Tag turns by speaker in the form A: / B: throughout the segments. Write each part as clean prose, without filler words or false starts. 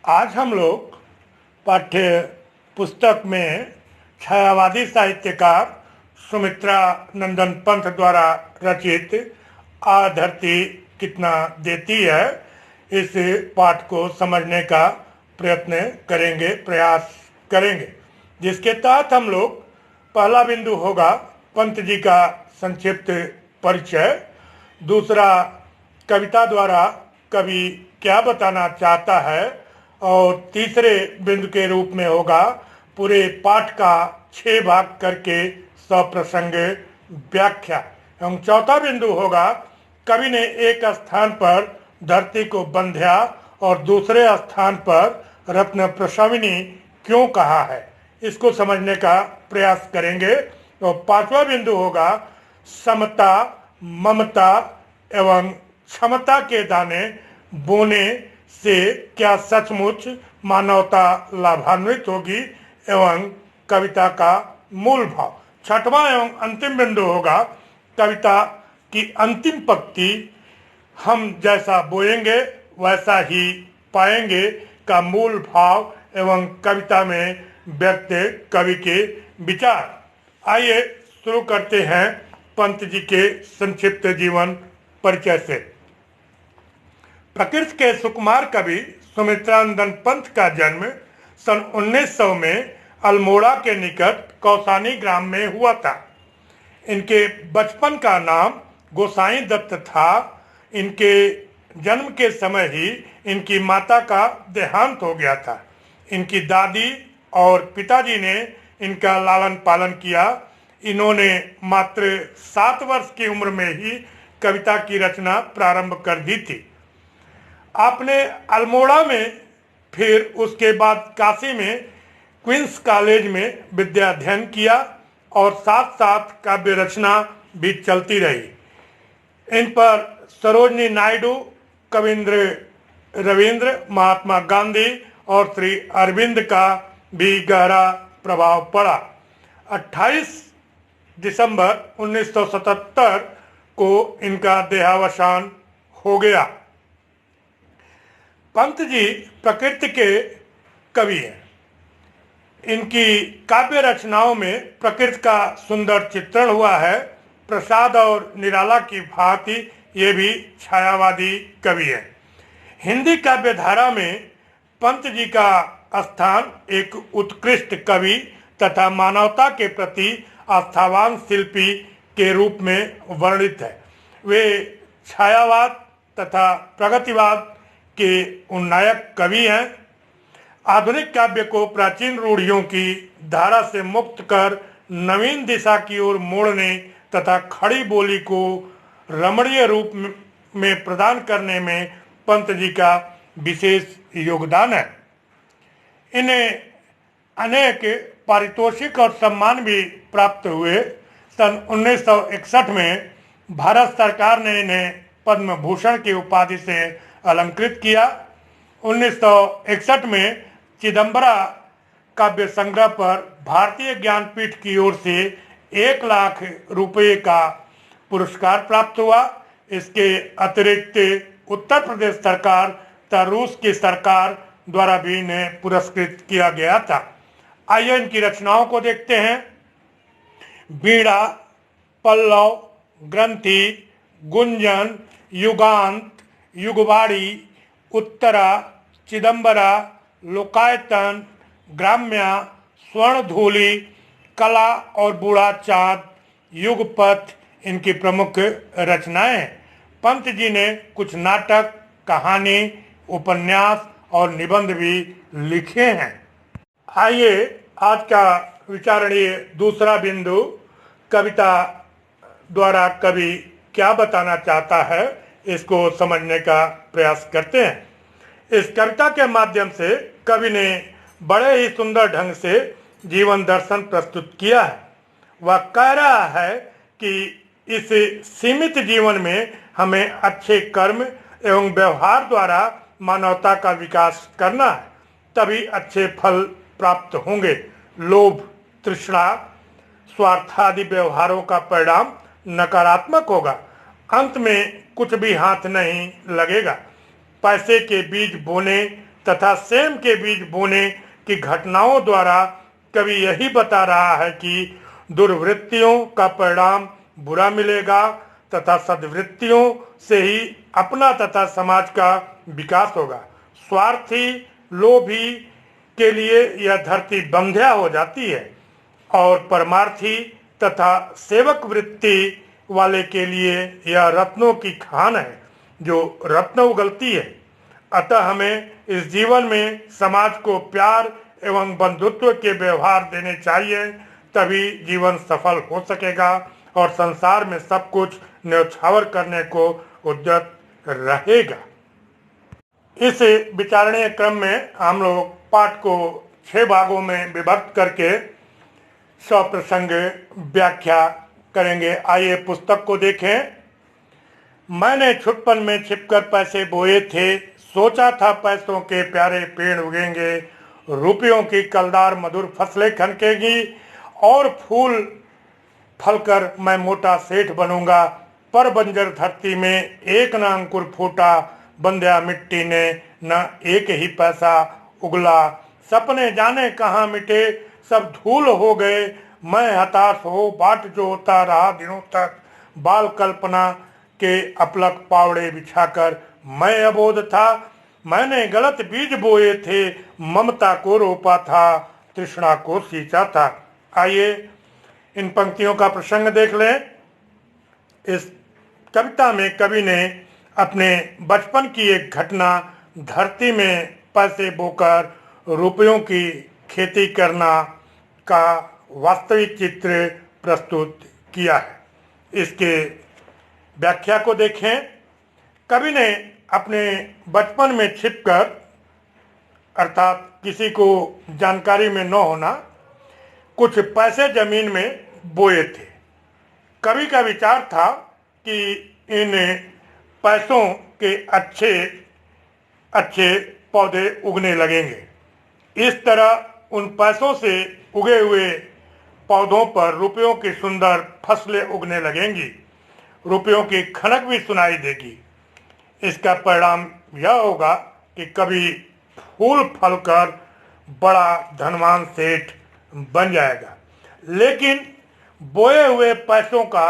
A: आज हम लोग पाठ्य पुस्तक में छायावादी साहित्यकार सुमित्रा नंदन पंत द्वारा रचित आ धरती कितना देती है, इस पाठ को समझने का प्रयास करेंगे, जिसके तहत हम लोग पहला बिंदु होगा पंत जी का संक्षिप्त परिचय, दूसरा कविता द्वारा कवि क्या बताना चाहता है, और तीसरे बिंदु के रूप में होगा पूरे पाठ का 6 भाग करके सप्रसंग व्याख्या, एवं चौथा बिंदु होगा कवि ने एक स्थान पर धरती को बंध्या और दूसरे स्थान पर रत्न प्रसविनी क्यों कहा है, इसको समझने का प्रयास करेंगे। तो पांचवा बिंदु होगा समता, ममता एवं क्षमता के दाने बोने से क्या सचमुच मानवता लाभान्वित होगी एवं कविता का मूल भाव। छठवां एवं अंतिम बिंदु होगा कविता की अंतिम पंक्ति हम जैसा बोएंगे वैसा ही पाएंगे का मूल भाव एवं कविता में व्यक्त कवि के विचार। आइए शुरू करते हैं पंत जी के संक्षिप्त जीवन परिचय से। प्रकृति के सुकुमार कवि सुमित्रानंदन पंत का जन्म सन 1900 में अल्मोड़ा के निकट कौसानी ग्राम में हुआ था। इनके बचपन का नाम गोसाई दत्त था। इनके जन्म के समय ही इनकी माता का देहांत हो गया था। इनकी दादी और पिताजी ने इनका लालन पालन किया। इन्होंने मात्र 7 वर्ष की उम्र में ही कविता की रचना प्रारंभ कर दी थी। आपने अल्मोड़ा में, फिर उसके बाद काशी में क्वींस कॉलेज में विद्या अध्ययन किया और साथ साथ काव्य रचना भी चलती रही। इन पर सरोजनी नायडू, कविंद्र रविंद्र, महात्मा गांधी और श्री अरविंद का भी गहरा प्रभाव पड़ा। 28 दिसंबर 1977 को इनका देहावसान हो गया। पंत जी प्रकृति के कवि हैं। इनकी काव्य रचनाओं में प्रकृति का सुंदर चित्रण हुआ है। प्रसाद और निराला की भांति ये भी छायावादी कवि हैं। हिंदी काव्य धारा में पंत जी का स्थान एक उत्कृष्ट कवि तथा मानवता के प्रति आस्थावान शिल्पी के रूप में वर्णित है। वे छायावाद तथा प्रगतिवाद के उन्नायक कवि हैं। आधुनिक काव्य को प्राचीन रूढ़ियों की धारा से मुक्त कर नवीन दिशा की ओर मोड़ने तथा खड़ी बोली को रमणीय रूप में प्रदान करने में पंत जी का विशेष योगदान है। इन्हें अनेक पारितोषिक और सम्मान भी प्राप्त हुए। सन 1961 में भारत सरकार ने इन्हें पद्म भूषण की उपाधि से अलंकृत किया। 1961 में चिदंबरा काव्य संग्रह पर भारतीय ज्ञानपीठ की ओर से 1 लाख रुपये का पुरस्कार प्राप्त हुआ। इसके अतिरिक्त उत्तर प्रदेश सरकार तथा रूस की सरकार द्वारा भी इन्हें पुरस्कृत किया गया था। आइए इनकी रचनाओं को देखते हैं। बीड़ा, पल्लव, ग्रंथि, गुंजन, युगांत, युगवाड़ी, उत्तरा, चिदंबरा, लोकायतन, ग्राम्या, स्वर्णधूलि, कला और बूढ़ा चाँद, युगपथ इनकी प्रमुख रचनाएं हैं। पंत जी ने कुछ नाटक, कहानी, उपन्यास और निबंध भी लिखे हैं। आइए आज का विचारणीय दूसरा बिंदु, कविता द्वारा कवि क्या बताना चाहता है, इसको समझने का प्रयास करते हैं। इस कविता के माध्यम से कवि ने बड़े ही सुंदर ढंग से जीवन दर्शन प्रस्तुत किया है। वह कह रहा है कि इस सीमित जीवन में हमें अच्छे कर्म एवं व्यवहार द्वारा मानवता का विकास करना है, तभी अच्छे फल प्राप्त होंगे। लोभ, तृष्णा, स्वार्थादि व्यवहारों का परिणाम नकारात्मक होगा। अंत में कुछ भी हाथ नहीं लगेगा। पैसे के बीज बोने तथा सेम के बीज बोने की घटनाओं द्वारा कवि यही बता रहा है कि दुर्वृत्तियों का परिणाम बुरा मिलेगा तथा सद्वृत्तियों से ही अपना तथा समाज का विकास होगा। स्वार्थी लोभी के लिए यह धरती बंध्या हो जाती है और परमार्थी तथा सेवक वृत्ति वाले के लिए यह रत्नों की खान है जो रत्न उगलती है। अतः हमें इस जीवन में समाज को प्यार एवं बंधुत्व के व्यवहार देने चाहिए, तभी जीवन सफल हो सकेगा और संसार में सब कुछ न्यौछावर करने को उद्यत रहेगा। इस विचारणीय क्रम में हम लोग पाठ को 6 भागों में विभक्त करके सप्रसंग व्याख्या करेंगे। आइए पुस्तक को देखें। मैंने छुटपन में छिपकर पैसे बोए थे, सोचा था पैसों के प्यारे पेड़ उगेंगे, रुपयों की कलदार मधुर फसलें खनकेगी और फूल फलकर मैं मोटा सेठ बनूंगा। पर बंजर धरती में एक न अंकुर फूटा, बंध्या मिट्टी ने न एक ही पैसा उगला। सपने जाने कहाँ मिटे, सब धूल हो गए, मैं हताश हो बाट जोता रहा दिनों तक। बाल कल्पना के अपलक पावड़े बिछाकर मैं अबोध था। मैंने गलत बीज बोए थे, ममता को रोपा था, तृष्णा को सींचा था। आइए इन पंक्तियों का प्रसंग देख लें। इस कविता में कवि ने अपने बचपन की एक घटना, धरती में पैसे बोकर रुपयों की खेती करना का वास्तविक चित्र प्रस्तुत किया है। इसके व्याख्या को देखें। कवि ने अपने बचपन में छिपकर, अर्थात किसी को जानकारी में न होना, कुछ पैसे जमीन में बोए थे। कवि का विचार था कि इन पैसों के अच्छे अच्छे पौधे उगने लगेंगे। इस तरह उन पैसों से उगे हुए पौधों पर रुपयों की सुंदर फसलें उगने लगेंगी, रुपयों की खनक भी सुनाई देगी। इसका परिणाम यह होगा कि कभी फूल फलकर बड़ा धनवान सेठ बन जाएगा। लेकिन बोए हुए पैसों का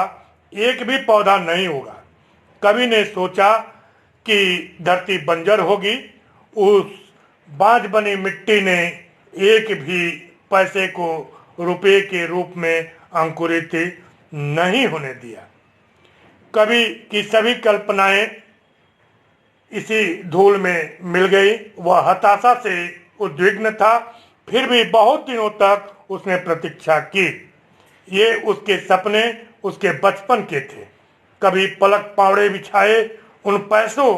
A: एक भी पौधा नहीं होगा। कवि ने सोचा कि धरती बंजर होगी, उस बांझ बनी मिट्टी ने एक भी पैसे को रुपये के रूप में अंकुरित नहीं होने दिया। कवि की सभी कल्पनाएं इसी धूल में मिल गई। वह हताशा से उद्विग्न था, फिर भी बहुत दिनों तक उसने प्रतीक्षा की। ये उसके सपने उसके बचपन के थे। कभी पलक पावड़े बिछाए उन पैसों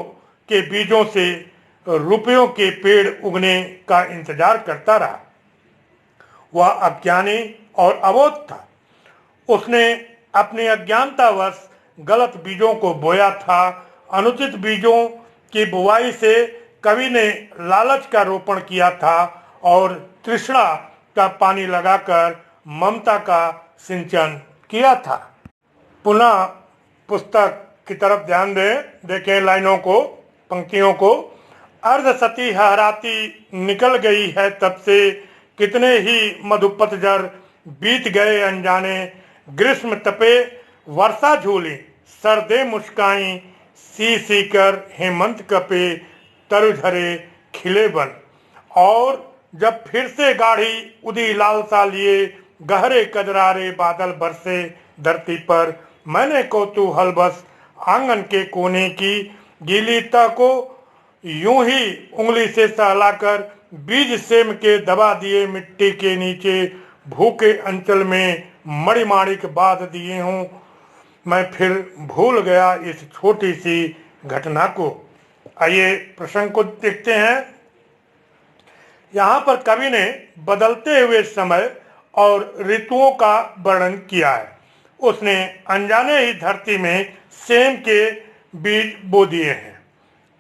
A: के बीजों से रुपयों के पेड़ उगने का इंतजार करता रहा। वह अज्ञानी और अबोध था। उसने अपनी अज्ञानतावश गलत बीजों को बोया था। अनुचित बीजों की बुवाई से कवि ने लालच का रोपण किया था और तृष्णा का पानी लगाकर ममता का सिंचन किया था। पुनः पुस्तक की तरफ ध्यान दें। देखें लाइनों को, पंक्तियों को। अर्धसती हराती निकल गई है तब से, कितने ही मधुपतझर बीत गए अनजाने। ग्रीष्म तपे वर्षा झूली, सर्दे मुस्काई, सी सी कर हेमंत कपे, तरु झरे खिले बन। और जब फिर से गाढ़ी उदी लालसा लिए, गहरे कजरारे बादल बरसे धरती पर, मैंने कौतूहल बस आंगन के कोने की गीली तह को यूं ही उंगली से सहलाकर बीज सेम के दबा दिए मिट्टी के नीचे। भूखे अंचल में मणिमाणिक बांध दिए हूँ, मैं फिर भूल गया इस छोटी सी घटना को। आइए प्रसंग को देखते हैं। यहाँ पर कवि ने बदलते हुए समय और ऋतुओं का वर्णन किया है। उसने अनजाने ही धरती में सेम के बीज बो दिए हैं।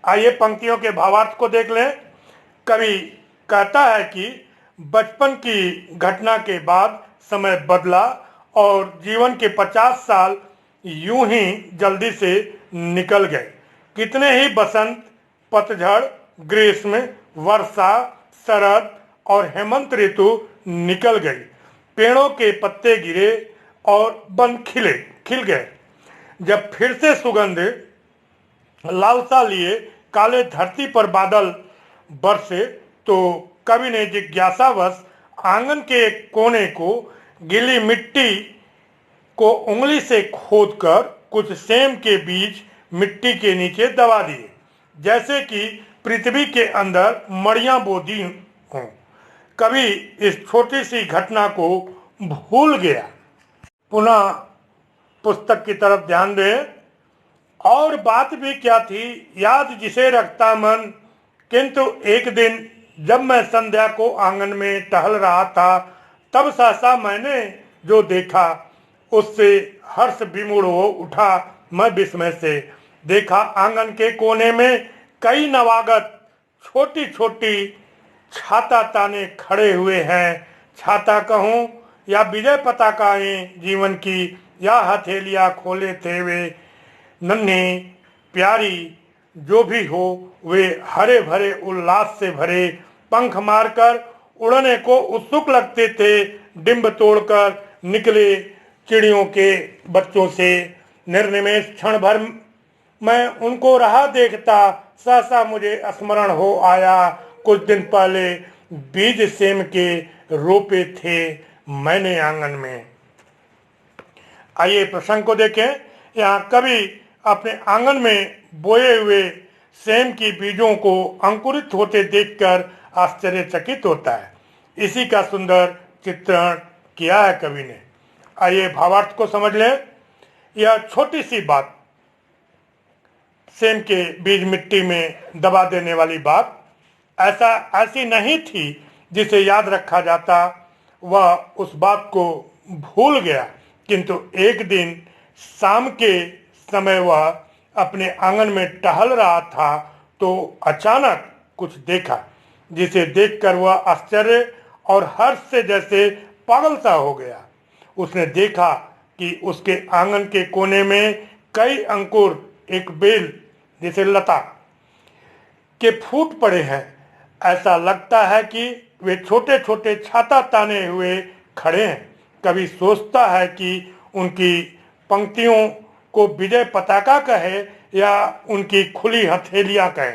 A: आइए पंक्तियों के भावार्थ को देख लें। कवि कहता है कि बचपन की घटना के बाद समय बदला और जीवन के 50 साल यूं ही जल्दी से निकल गए। कितने ही बसंत, पतझड़, ग्रीष्म, वर्षा, शरद और हेमंत ऋतु निकल गई। पेड़ों के पत्ते गिरे और वन खिल गए। जब फिर से सुगंध लालसा लिए काले धरती पर बादल बरसे तो कवि ने जिज्ञासावश आंगन के एक कोने को गीली मिट्टी को उंगली से खोदकर कुछ सेम के बीज मिट्टी के नीचे दबा दिए, जैसे कि पृथ्वी के अंदर मड़ियां बो दी हों। कवि इस छोटी सी घटना को भूल गया। पुनः पुस्तक की तरफ ध्यान दें। और बात भी क्या थी, याद जिसे रखता मन, किंतु एक दिन जब मैं संध्या को आंगन में टहल रहा था, तब सहसा मैंने जो देखा उससे हर्ष विमूढ़ हो उठा। मैं विस्मय से देखा, आंगन के कोने में कई नवागत छोटी छोटी छाता ताने खड़े हुए हैं। छाता कहूँ या विजय पताकाएं जीवन की, या हथेलियाँ खोले थे वे नन्ही प्यारी, जो भी हो वे हरे भरे उल्लास से भरे पंख मारकर उड़ने को उत्सुक लगते थे। डिंब तोड़कर निकले चिड़ियों के बच्चों से निर्निमेष क्षण भर मैं उनको रहा देखता। सहसा मुझे स्मरण हो आया, कुछ दिन पहले बीज सेम के रोपे थे मैंने आंगन में। आइए प्रसंग को देखें। यहाँ कवि अपने आंगन में बोए हुए सेम की बीजों को अंकुरित होते देखकर आश्चर्यचकित होता है। इसी का सुंदर चित्रण किया है कवि ने। आइए भावार्थ को समझ लें। यह छोटी सी बात, सेम के बीज मिट्टी में दबा देने वाली बात, ऐसी नहीं थी जिसे याद रखा जाता। वह उस बात को भूल गया, किंतु एक दिन शाम के समय वह अपने आंगन में टहल रहा था तो अचानक कुछ देखा, जिसे देखकर वह आश्चर्य और हर्ष से जैसे पागल सा हो गया। उसने देखा कि उसके आंगन के कोने में कई अंकुर, एक बेल जैसे लता के फूट पड़े हैं। ऐसा लगता है कि वे छोटे छोटे छाता ताने हुए खड़े हैं। कभी सोचता है कि उनकी पंक्तियों को विजय पताका कहे या उनकी खुली हथेलियां कहे,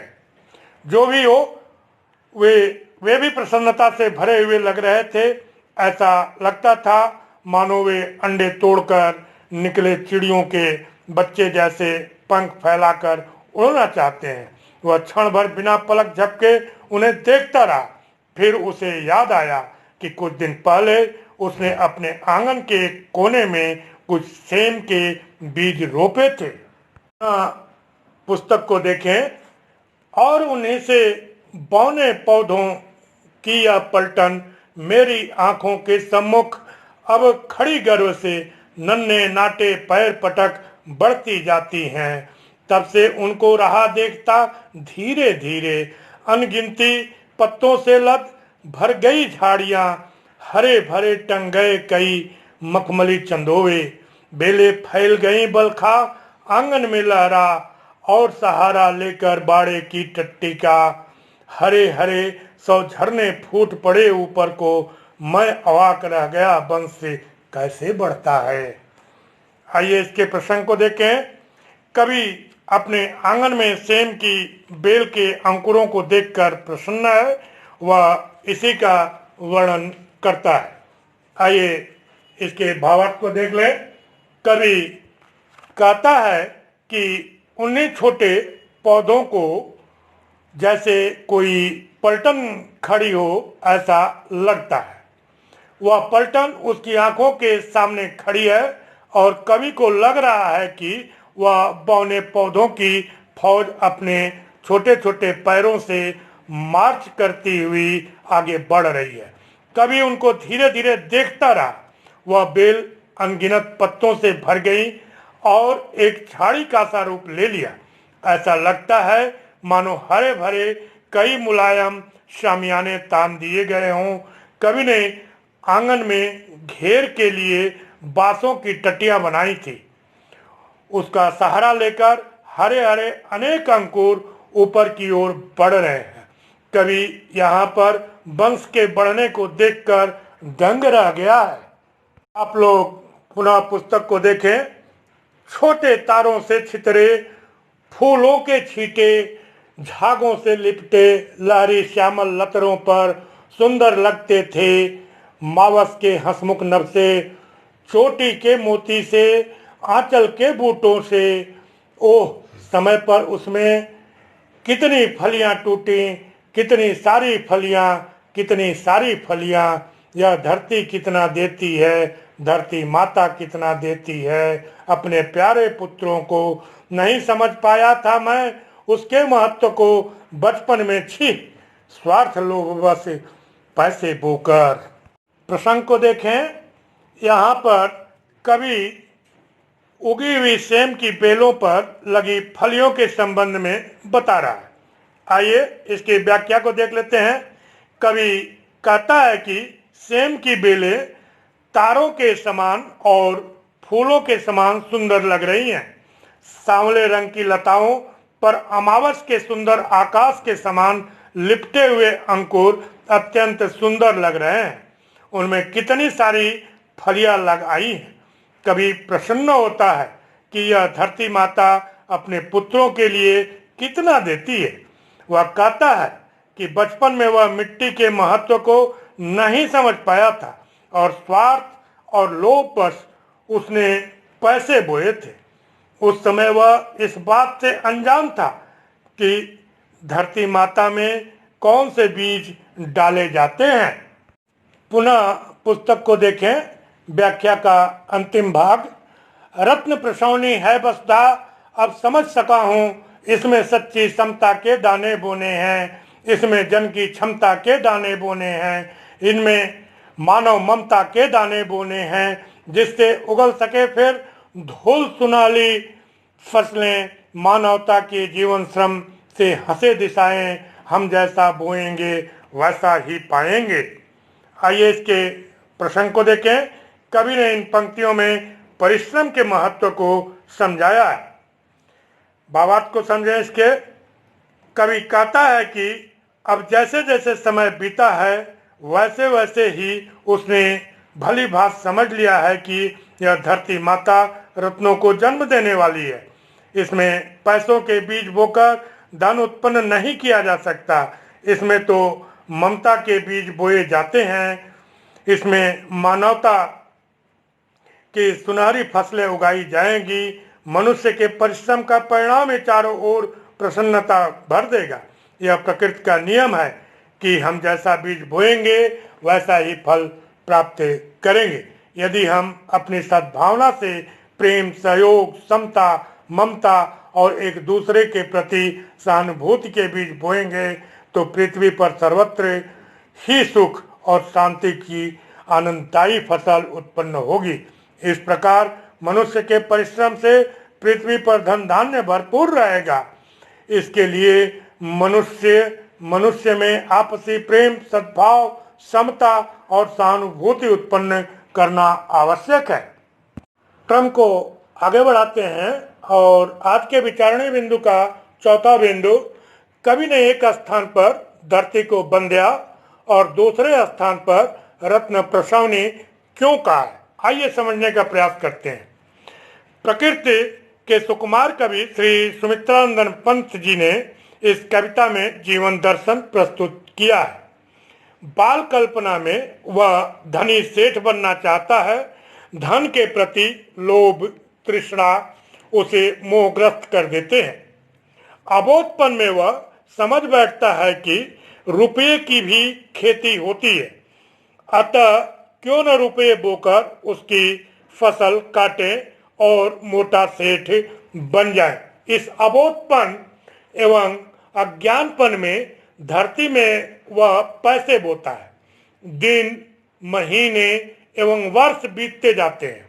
A: जो भी हो वे भी प्रसन्नता से भरे हुए लग रहे थे। ऐसा लगता था मानो वे अंडे तोड़कर निकले चिड़ियों के बच्चे जैसे पंख फैलाकर उड़ना चाहते हैं। वह क्षण भर बिना पलक झपके उन्हें देखता रहा। फिर उसे याद आया कि कुछ दिन पहले उसने अपने आंगन के कोने में कुछ सेम के बीज रोपे थे। पुस्तक को देखें। और उन्हीं से बौने पौधों की यह पलटन मेरी आंखों के सम्मुख अब खड़ी गर्व से नन्हे नाटे पैर पटक बढ़ती जाती हैं। तब से उनको रहा देखता, धीरे धीरे अनगिनती पत्तों से लद भर गई झाड़ियां, हरे भरे टंग गए कई मखमली चंदोवे, बेले फैल गई बलखा आंगन में लहरा, और सहारा लेकर बाड़े की टट्टी का हरे हरे 100 झरने फूट पड़े ऊपर को। मैं अवाक रह गया, वंश से कैसे बढ़ता है। आइए इसके प्रसंग को देखें। कवि अपने आंगन में सेम की बेल के अंकुरों को देखकर प्रसन्न है। वह इसी का वर्णन करता है। आइए इसके भावार्थ को देख लें। कवि कहता है कि उन्हीं छोटे पौधों को जैसे कोई पलटन खड़ी हो ऐसा लगता है। वह पलटन उसकी आंखों के सामने खड़ी है और कवि को लग रहा है कि वह बौने पौधों की फौज अपने छोटे छोटे पैरों से मार्च करती हुई आगे बढ़ रही है। कवि उनको धीरे धीरे देखता रहा। वह बेल अनगिनत पत्तों से भर गई और एक झाड़ी का सा रूप ले लिया। ऐसा लगता है मानो हरे भरे कई मुलायम शामियाने तान दिए गए हों। कवि ने आंगन में घेर के लिए बांसों की टटियां बनाई थी। उसका सहारा लेकर हरे हरे अनेक अंकुर ऊपर की ओर बढ़ रहे हैं। कवि यहाँ पर वंश के बढ़ने को देखकर दंग रह गया है। आप लोग पुनः पुस्तक को देखें। छोटे तारों से छितरे फूलों के छींटे झागों से लिपटे लहरी श्यामल लतरों पर सुंदर लगते थे। मावस के हंसमुख नभ से, चोटी के मोती से, आंचल के बूटों से, ओह समय पर उसमें कितनी फलियां टूटी, कितनी सारी फलियां, कितनी सारी फलियां। यह धरती कितना देती है, धरती माता कितना देती है। अपने प्यारे पुत्रों को नहीं समझ पाया था मैं, उसके महत्व को बचपन में। छी, स्वार्थ लोभवश पैसे बोकर। प्रसंग को देखें। यहाँ पर कवि उगी हुई सेम की बेलों पर लगी फलियों के संबंध में बता रहा है। आइए इसकी व्याख्या को देख लेते हैं। कवि कहता है कि सेम की बेलें तारों के समान और फूलों के समान सुंदर लग रही हैं। सांवले रंग की लताओं पर अमावस के सुंदर आकाश के समान लिपटे हुए अंकुर अत्यंत सुंदर लग रहे हैं। उनमें कितनी सारी फलियां लग आई हैं। कभी प्रसन्न होता है कि यह धरती माता अपने पुत्रों के लिए कितना देती है। वह कहता है कि बचपन में वह मिट्टी के महत्व को नहीं समझ पाया था और स्वार्थ और लोभ पर उसने पैसे बोए थे। उस समय वह इस बात से अनजान था कि धरती माता में कौन से बीज डाले जाते हैं। पुनः पुस्तक को देखें। व्याख्या का अंतिम भाग। रत्न प्रसौनी है बसदा, अब समझ सका हूँ, इसमें सच्ची समता के दाने बोने हैं, इसमें जन की क्षमता के दाने बोने हैं, इनमें मानव ममता के दाने बोने हैं, जिससे उगल सके फिर धूल सुनाली फसलें। मानवता के जीवन श्रम से हंसे दिशाएं, हम जैसा बोएंगे वैसा ही पाएंगे। आइए इसके प्रसंग को देखें। कवि ने इन पंक्तियों में परिश्रम के महत्व को समझाया है। भावार्थ को समझें इसके। कवि कहता है कि अब जैसे जैसे समय बीता है वैसे वैसे ही उसने भली भांति समझ लिया है कि यह धरती माता रत्नों को जन्म देने वाली है। इसमें पैसों के बीज बोकर धन उत्पन्न नहीं किया जा सकता। इसमें तो ममता के बीज बोए जाते हैं। इसमें मानवता की सुनहरी फसलें उगाई जाएंगी। मनुष्य के परिश्रम का परिणाम ये चारों ओर प्रसन्नता भर देगा। यह प्रकृति का नियम है कि हम जैसा बीज बोएंगे वैसा ही फल प्राप्त करेंगे। यदि हम अपनी सद्भावना से प्रेम, सहयोग, समता, ममता और एक दूसरे के प्रति सहानुभूति के बीज बोएंगे तो पृथ्वी पर सर्वत्र ही सुख और शांति की आनंददायी फसल उत्पन्न होगी। इस प्रकार मनुष्य के परिश्रम से पृथ्वी पर धन धान्य भरपूर रहेगा। इसके लिए मनुष्य में आपसी प्रेम, सद्भाव, समता और सहानुभूति उत्पन्न करना आवश्यक है। क्रम को आगे बढ़ाते हैं और आज के विचारणीय बिंदु का चौथा बिंदु। कवि ने एक स्थान पर धरती को बंध्या और दूसरे स्थान पर रत्न प्रसवनी क्यों कहा है, आइए समझने का प्रयास करते हैं। प्रकृति के सुकुमार कवि श्री सुमित्रानंद पंत जी ने इस कविता में जीवन दर्शन प्रस्तुत किया है। बाल कल्पना में वह धनी सेठ बनना चाहता है। धन के प्रति लोभ, तृष्णा उसे मोहग्रस्त कर देते हैं। अबोधपन में वह समझ बैठता है कि रुपये की भी खेती होती है, अतः क्यों न रुपये बोकर उसकी फसल काटें और मोटा सेठ बन जाए। इस अबोधपन एवं अज्ञानपन में धरती में वह पैसे बोता है। दिन, महीने एवं वर्ष बीतते जाते हैं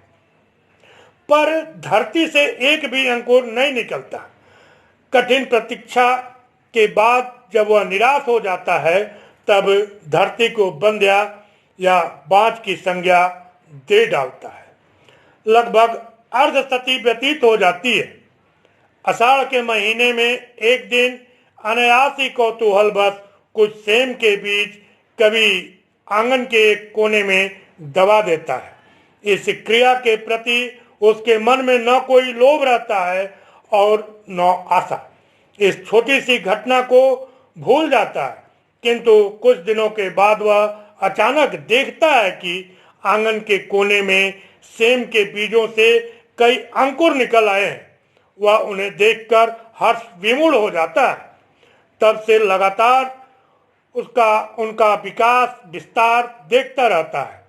A: पर धरती से एक भी अंकुर नहीं निकलता। कठिन प्रतीक्षा के बाद जब वह निराश हो जाता है तब धरती को बंध्या या बाँझ की संज्ञा दे डालता है। लगभग अर्धशती व्यतीत हो जाती है। आषाढ़ के महीने में एक दिन अनायास ही कौतूहलवश कुछ सेम के बीज कवि आंगन के एक कोने में दबा देता है। इस क्रिया के प्रति उसके मन में न कोई लोभ रहता है और न आशा। इस छोटी सी घटना को भूल जाता है, किंतु कुछ दिनों के बाद वह अचानक देखता है कि आंगन के कोने में सेम के बीजों से कई अंकुर निकल आए हैं। वह उन्हें देखकर हर्ष विमूढ़ हो जाता है। तब से लगातार उनका विकास विस्तार देखता रहता है।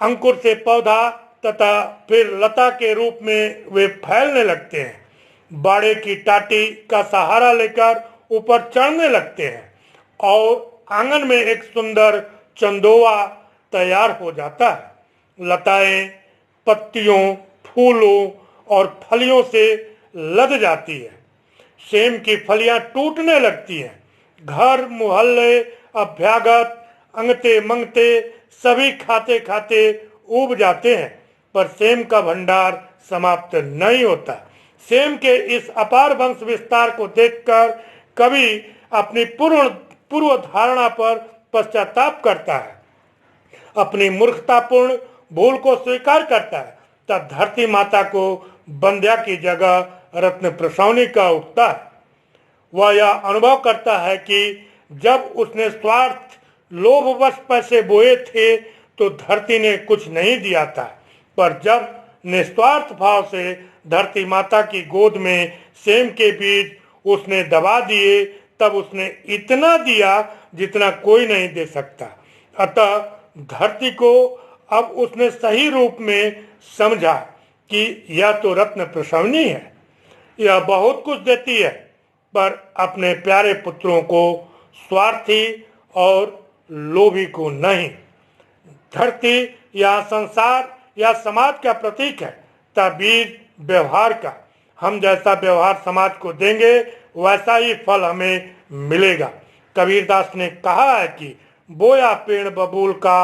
A: अंकुर से पौधा तथा फिर लता के रूप में वे फैलने लगते हैं। बाड़े की टाटी का सहारा लेकर ऊपर चढ़ने लगते हैं और आंगन में एक सुंदर चंदोवा तैयार हो जाता है। लताएं पत्तियों, फूलों और फलियों से लद जाती है। सेम की फलियां टूटने लगती हैं। घर मोहल्ले अभ्यागत अंगते मंगते सभी खाते खाते उब जाते हैं, पर सेम का भंडार समाप्त नहीं होता। सेम के इस अपार वंश विस्तार को देखकर कवि अपनी पूर्व धारणा पर पश्चाताप करता है, अपनी मूर्खतापूर्ण भूल को स्वीकार करता है। तब धरती माता को बंध्या की जगह रत्न प्रसौनी का उठता है। वह यह अनुभव करता है कि जब उसने स्वार्थ लोभवश पैसे बोए थे तो धरती ने कुछ नहीं दिया था, पर जब निस्वार्थ भाव से धरती माता की गोद में सेम के बीज उसने दबा दिए, तब उसने इतना दिया जितना कोई नहीं दे सकता। अतः धरती को अब उसने सही रूप में समझा कि यह तो रत्न प्रसवनी है, यह बहुत कुछ देती है, पर अपने प्यारे पुत्रों को स्वार्थी और लोभी को नहीं। धरती या संसार या समाज का प्रतीक है, तब बीज व्यवहार का। हम जैसा व्यवहार समाज को देंगे वैसा ही फल हमें मिलेगा। कबीरदास ने कहा है कि बोया पेड़ बबूल का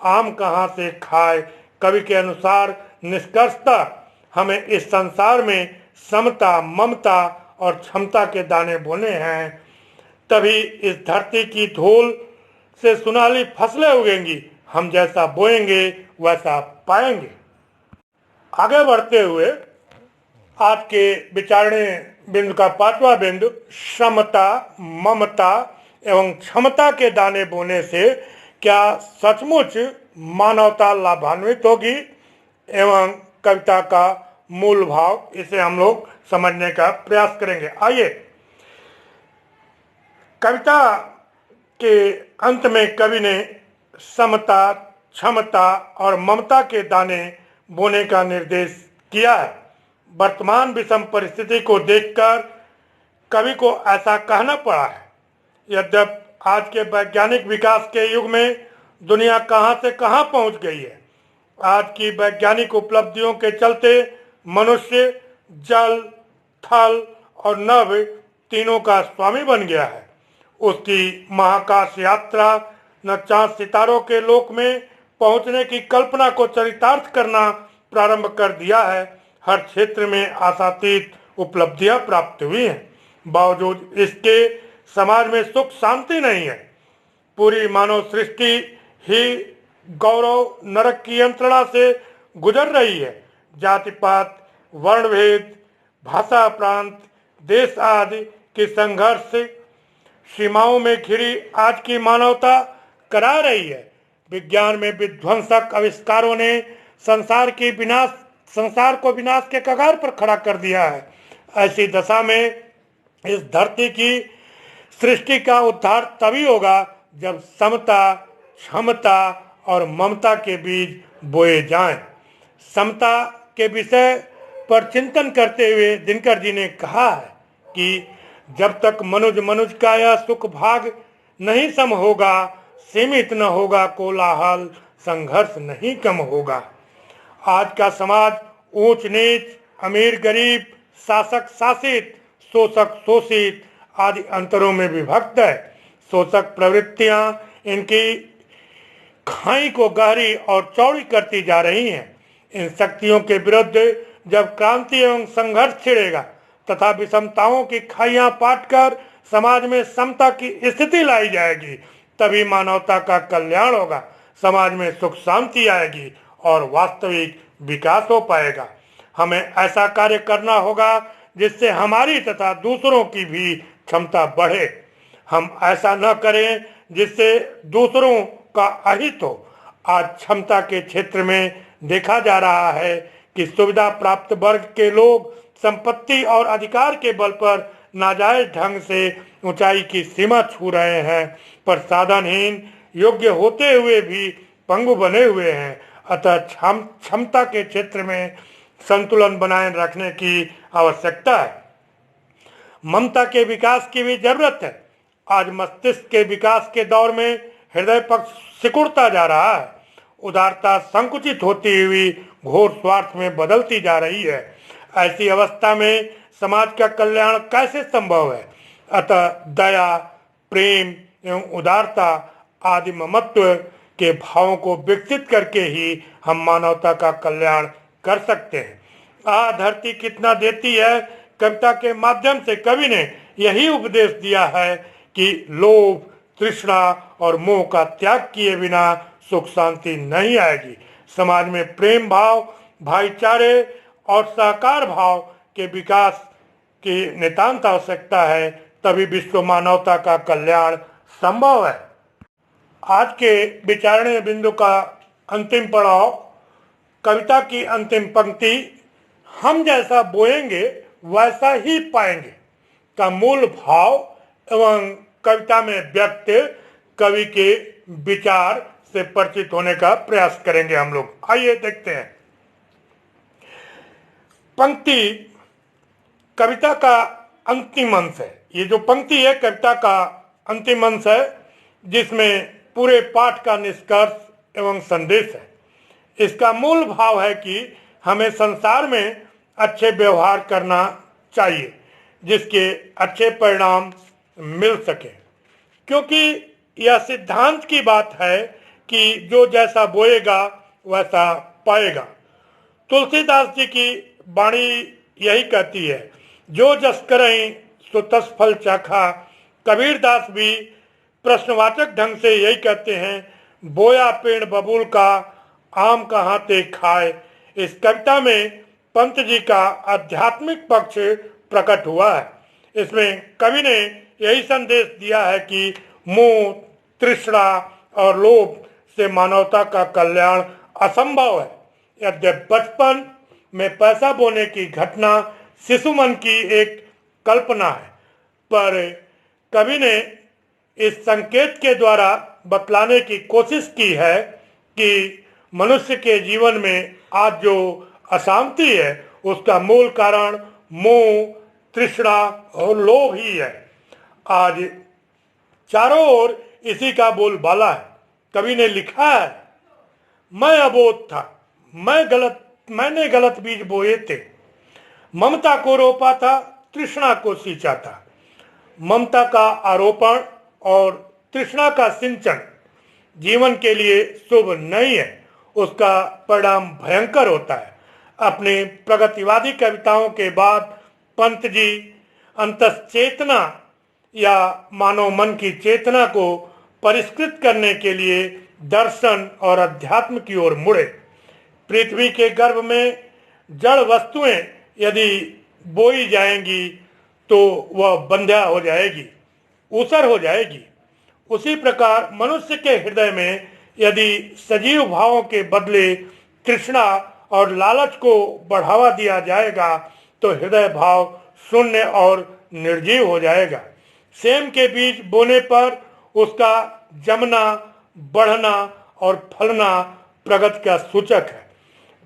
A: आम कहाँ से खाए। कवि के अनुसार निष्कर्षतः हमें इस संसार में समता, ममता और क्षमता के दाने बोने हैं, तभी इस धरती की धूल से सुनहली फसलें उगेंगी। हम जैसा बोएंगे वैसा पाएंगे। आगे बढ़ते हुए आज के विचारणे बिंदु का 5वां बिंदु, समता, ममता एवं क्षमता के दाने बोने से क्या सचमुच मानवता लाभान्वित होगी एवं कविता का मूल भाव, इसे हम लोग समझने का प्रयास करेंगे। आइए, कविता के अंत में कवि ने समता, क्षमता और ममता के दाने बोने का निर्देश किया है। वर्तमान विषम परिस्थिति को देखकर कवि को ऐसा कहना पड़ा है। यद्यपि आज के वैज्ञानिक विकास के युग में दुनिया कहां से कहां पहुंच गई है। आज की वैज्ञानिक उपलब्धियों के चलते मनुष्य जल, थल और नभ तीनों का स्वामी बन गया है। उसकी महाकाश यात्रा न चांद सितारों के लोक में पहुंचने की कल्पना को चरितार्थ करना प्रारंभ कर दिया है। हर क्षेत्र में आशातीत उपलब्धियां प्राप्त हुई हैं। बावजूद इसके समाज में सुख शांति नहीं है। पूरी मानव सृष्टि ही गौरव नरक की यंत्रणा से गुजर रही है। जाति पात, वर्ण भेद, भाषा, प्रांत, देश आदि के संघर्ष सीमाओं में घिरी आज की मानवता करा रही है। विज्ञान में विध्वंसक आविष्कारों ने संसार को विनाश के कगार पर खड़ा कर दिया है। ऐसी दशा में इस धरती की सृष्टि का उद्धार तभी होगा जब समता, क्षमता और ममता के बीज बोए जाएं। समता के विषय पर चिंतन करते हुए दिनकर जी ने कहा है कि जब तक मनुज का यह सुख भाग नहीं सम होगा, सीमित न होगा कोलाहल, संघर्ष नहीं कम होगा। आज का समाज ऊंच नीच, अमीर गरीब, शासक शासित, शोषक शोषित आदि अंतरों में विभक्त है। शोषक प्रवृत्तियां इनकी खाई को गहरी और चौड़ी करती जा रही हैं। इन शक्तियों के विरुद्ध जब क्रांति एवं संघर्ष छिड़ेगा तथा विषमताओं की खाइयां पाटकर समाज में समता की स्थिति लाई जाएगी, तभी मानवता का कल्याण होगा, समाज में सुख शांति आएगी और वास्तविक विकास हो पाएगा। हमें ऐसा कार्य करना होगा जिससे हमारी तथा दूसरों की भी क्षमता बढ़े। हम ऐसा न करें जिससे दूसरों का अहित हो। आज क्षमता के क्षेत्र में देखा जा रहा है कि सुविधा प्राप्त वर्ग के लोग संपत्ति और अधिकार के बल पर नाजायज ढंग से ऊंचाई की सीमा छू रहे हैं, पर साधनहीन योग्य होते हुए भी पंगु बने हुए हैं। अतः क्षमता के क्षेत्र में संतुलन बनाए रखने की आवश्यकता है। ममता के विकास की भी जरूरत है। आज मस्तिष्क के विकास के दौर में हृदय पक्ष सिकुड़ता जा रहा है, उदारता संकुचित होती हुई घोर स्वार्थ में बदलती जा रही है। ऐसी अवस्था में समाज का कल्याण कैसे संभव है? अतः दया, प्रेम एवं उदारता आदि ममत्व के भावों को विकसित करके ही हम मानवता का कल्याण कर सकते हैं। धरती कितना देती है कविता के माध्यम से कवि ने यही उपदेश दिया है कि लोभ, तृष्णा और मोह का त्याग किए बिना सुख शांति नहीं आएगी। समाज में प्रेम भाव, भाईचारे और सहकार भाव के विकास की नितांत आवश्यकता है, तभी विश्व मानवता का कल्याण संभव है। आज के विचारणीय बिंदु का अंतिम पड़ाव, कविता की अंतिम पंक्ति हम जैसा बोएंगे वैसा ही पाएंगे का मूल भाव एवं कविता में व्यक्त कवि के विचार से परिचित होने का प्रयास करेंगे हम लोग। आइए देखते हैं। पंक्ति कविता का अंतिम अंश है। ये जो पंक्ति है कविता का अंतिम अंश है, जिसमें पूरे पाठ का निष्कर्ष एवं संदेश है। इसका मूल भाव है कि हमें संसार में अच्छे व्यवहार करना चाहिए जिसके अच्छे परिणाम मिल सके, क्योंकि यह सिद्धांत की बात है कि जो जैसा बोएगा वैसा पाएगा। तुलसीदास जी की वाणी यही कहती है, जो जस करहीं सो तस फल चाखा। कबीरदास भी प्रश्नवाचक ढंग से यही कहते हैं, बोया पेड़ बबूल का आम कहाँ ते खाए। इस कविता में पंत जी का आध्यात्मिक पक्ष प्रकट हुआ है। इसमें कवि ने यही संदेश दिया है कि मोह, तृष्णा और लोभ से मानवता का कल्याण असंभव है। यद्यपि बचपन में पैसा बोने की घटना शिशु मन की एक कल्पना है, पर कवि ने इस संकेत के द्वारा बतलाने की कोशिश की है कि मनुष्य के जीवन में आज जो अशांति है उसका मूल कारण मोह, तृष्णा और लोभ ही है। आज चारों ओर इसी का बोलबाला है। कवि ने लिखा है, मैं अबोध था, मैंने गलत बीज बोए थे, ममता को रोपा था, तृष्णा को सींचा था। ममता का आरोपण और तृष्णा का सिंचन जीवन के लिए शुभ नहीं है, उसका परिणाम भयंकर होता है। अपने प्रगतिवादी कविताओं के बाद पंत जी अंतश्चेतना या मानव मन की चेतना को परिष्कृत करने के लिए दर्शन और अध्यात्म की ओर मुड़े। पृथ्वी के गर्भ में जड़ वस्तुएं यदि बोई जाएंगी तो वह बंध्या हो जाएगी, ऊसर हो जाएगी। उसी प्रकार मनुष्य के हृदय में यदि सजीव भावों के बदले तृष्णा और लालच को बढ़ावा दिया जाएगा तो हृदय भाव शून्य और निर्जीव हो जाएगा। सेम के बीज बोने पर उसका जमना, बढ़ना और फलना प्रगति का सूचक है।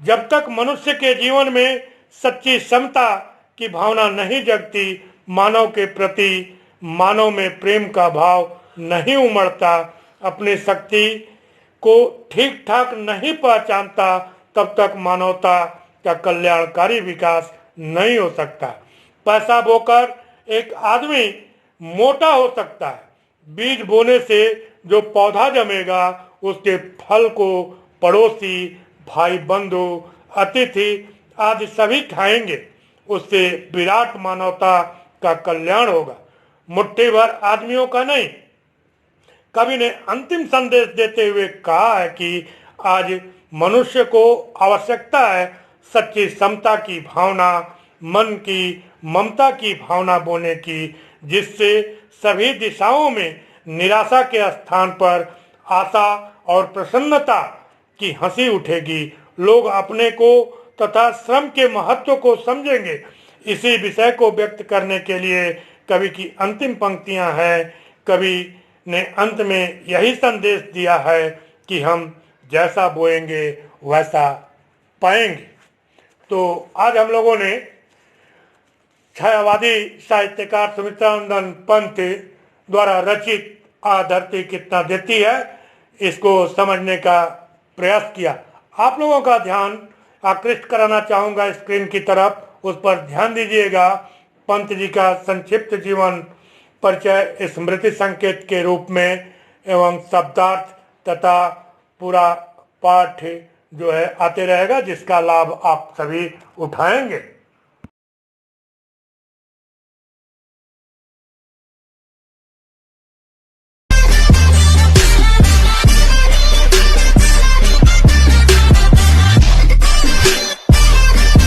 A: जब तक मनुष्य के जीवन में सच्ची समता की भावना नहीं जगती, मानव के प्रति मानव में प्रेम का भाव नहीं उमड़ता, अपनी शक्ति को ठीक ठाक नहीं पहचानता, तब तक मानवता का कल्याणकारी विकास नहीं हो सकता। पैसा बोकर एक आदमी मोटा हो सकता है। बीज बोने से जो पौधा जमेगा उसके फल को पड़ोसी, भाई बंधु, अतिथि आदि सभी खाएंगे। उससे विराट मानवता का कल्याण होगा। मुट्ठी भर आदमियों का नहीं। कवि ने अंतिम संदेश देते हुए कहा है कि आज मनुष्य को आवश्यकता है सच्ची समता की भावना, मन की ममता की भावना बोने की, जिससे सभी दिशाओं में निराशा के स्थान पर आशा और प्रसन्नता की हंसी उठेगी। लोग अपने को तथा श्रम के महत्व को समझेंगे। इसी विषय को व्यक्त करने के लिए कवि की अंतिम पंक्तियां हैं। कवि ने अंत में यही संदेश दिया है कि हम जैसा बोएंगे वैसा पाएंगे। तो आज हम लोगों ने छायावादी साहित्यकार सुमित्रानंद पंत द्वारा रचित आ धरती कितना देती है, इसको समझने का प्रयास किया। आप लोगों का ध्यान आकृष्ट कराना चाहूँगा स्क्रीन की तरफ, उस पर ध्यान दीजिएगा। पंत जी का संक्षिप्त जीवन परिचय स्मृति संकेत के रूप में एवं शब्दार्थ तथा पूरा पाठ जो है आते रहेगा, जिसका लाभ आप सभी उठाएंगे।